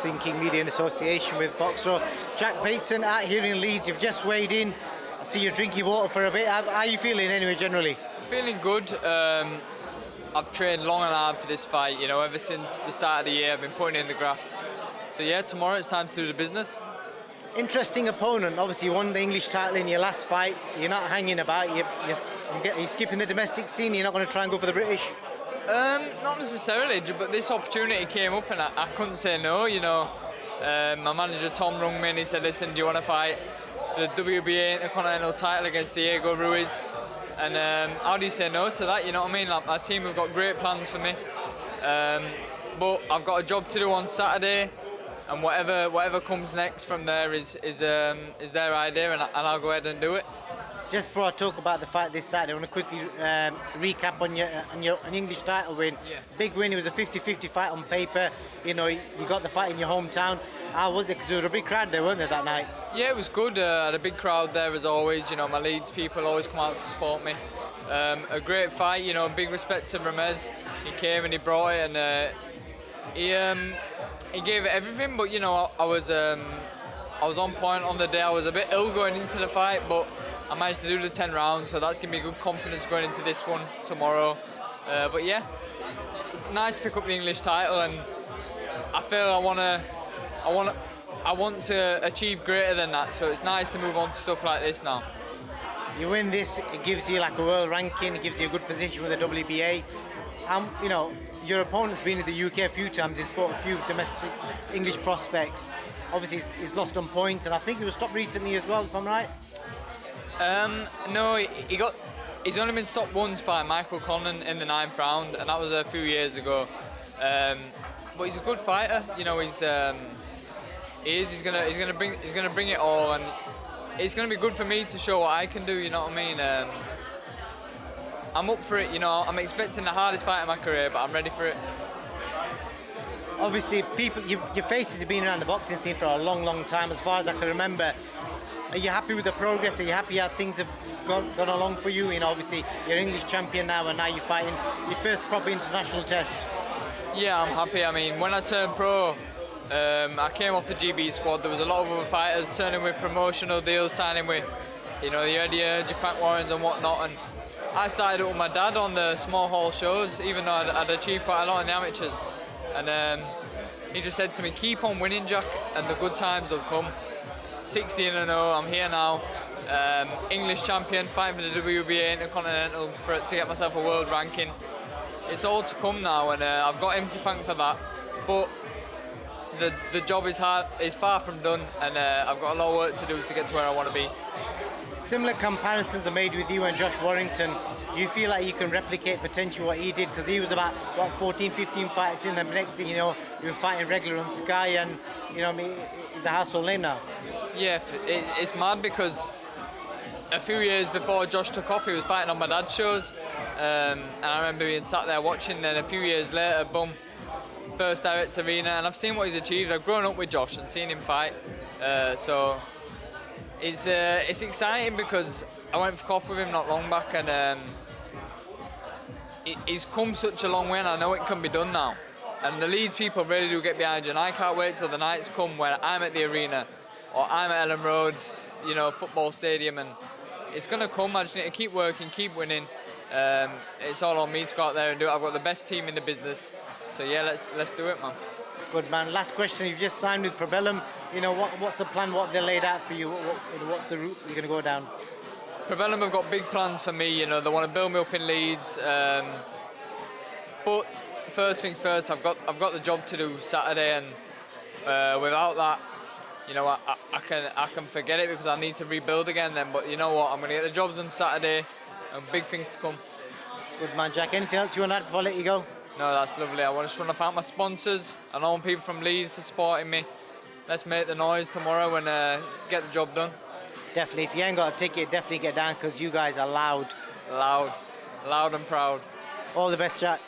Boxing King Media in association with Boxer. Jack Bateson out here in Leeds, you've just weighed in. I see you're drinking water for a bit. How are you feeling anyway, generally? Feeling good. I've trained long and hard for this fight, you know, ever since the start of the year. I've been putting in the graft. So yeah, tomorrow it's time to do the business. Interesting opponent. Obviously, you won the English title in your last fight. You're not hanging about. You're skipping the domestic scene. You're not going to try and go for the British. Not necessarily, but this opportunity came up and I couldn't say no. You know, my manager Tom rung me and he said, "Listen, do you want to fight for the WBA Intercontinental title against Diego Ruiz?" And how do you say no to that? You know what I mean? Like, my team have got great plans for me, but I've got a job to do on Saturday. And whatever comes next from there is their idea, and I'll go ahead and do it. Just before I talk about the fight this Saturday, I want to quickly recap on your English title win. Yeah. Big win. It was a 50-50 fight on paper. You know, you got the fight in your hometown. How was it? Because there was a big crowd there, weren't there, that night? Yeah, it was good. I had a big crowd there as always. You know, my Leeds people always come out to support me. A great fight. You know, big respect to Ramez. He came and he brought it, and he gave it everything, but you know, I was on point on the day. I was a bit ill going into the fight, but I managed to do the 10 rounds, so that's given me good confidence going into this one tomorrow. But yeah, nice to pick up the English title, and I feel I want to achieve greater than that. So it's nice to move on to stuff like this now. You win this, it gives you like a world ranking. It gives you a good position with the WBA. You know, your opponent's been in the UK a few times. He's fought a few domestic English prospects. Obviously, he's lost on points, and I think he was stopped recently as well, if I'm right. No, he's only been stopped once by Michael Conlan in the 9th round, and that was a few years ago. But he's a good fighter. You know, he's gonna bring it all, and it's gonna be good for me to show what I can do. You know what I mean? I'm up for it, you know. I'm expecting the hardest fight of my career, but I'm ready for it. Obviously, your faces have been around the boxing scene for a long, long time, as far as I can remember. Are you happy with the progress? Are you happy how things have gone along for you? You know, obviously, you're English champion now, and now you're fighting your first proper international test. Yeah, I'm happy. I mean, when I turned pro, I came off the GB squad. There was a lot of other fighters turning with promotional deals, signing with, you know, the Eddie Edge, Frank Warrens and whatnot, and I started it with my dad on the small hall shows, even though I'd achieved quite a lot in the amateurs. And he just said to me, keep on winning, Jack, and the good times will come. 16-0, I'm here now. English champion, fighting for the WBA Intercontinental to get myself a world ranking. It's all to come now, and I've got him to thank for that. But the job is far from done, and I've got a lot of work to do to get to where I want to be. Similar comparisons are made with you and Josh Warrington. Do you feel like you can replicate potentially what he did? Because he was about, 14, 15 fights in, and the next thing you know, you were fighting regular on Sky, and you know, he's a household name now. Yeah, it's mad because a few years before Josh took off, he was fighting on my dad's shows, and I remember being sat there watching. Then a few years later, boom, first direct arena, and I've seen what he's achieved. I've grown up with Josh and seen him fight, so it's exciting because I went for coffee with him not long back, and he's come such a long way, and I know it can be done now. And the Leeds people really do get behind you, and I can't wait till the nights come when I'm at the arena or I'm at Ellen Road, you know, football stadium, and it's going to come. I just need to keep working, keep winning. It's all on me to go out there and do it. I've got the best team in the business, so yeah, let's do it, man. Good man. Last question. You've just signed with PROBELLUM. You know, what's the plan? What have they laid out for you? What's the route you're going to go down? PROBELLUM have got big plans for me. You know, they want to build me up in Leeds. But first things first, I've got the job to do Saturday, and without that, you know, I can forget it because I need to rebuild again then. But you know what? I'm going to get the job done Saturday, and big things to come. Good man, Jack. Anything else you want to add before I let you go? No, that's lovely. I just want to thank my sponsors and all people from Leeds for supporting me. Let's make the noise tomorrow and get the job done. Definitely. If you ain't got a ticket, definitely get down because you guys are loud. Loud and proud. All the best, Jack.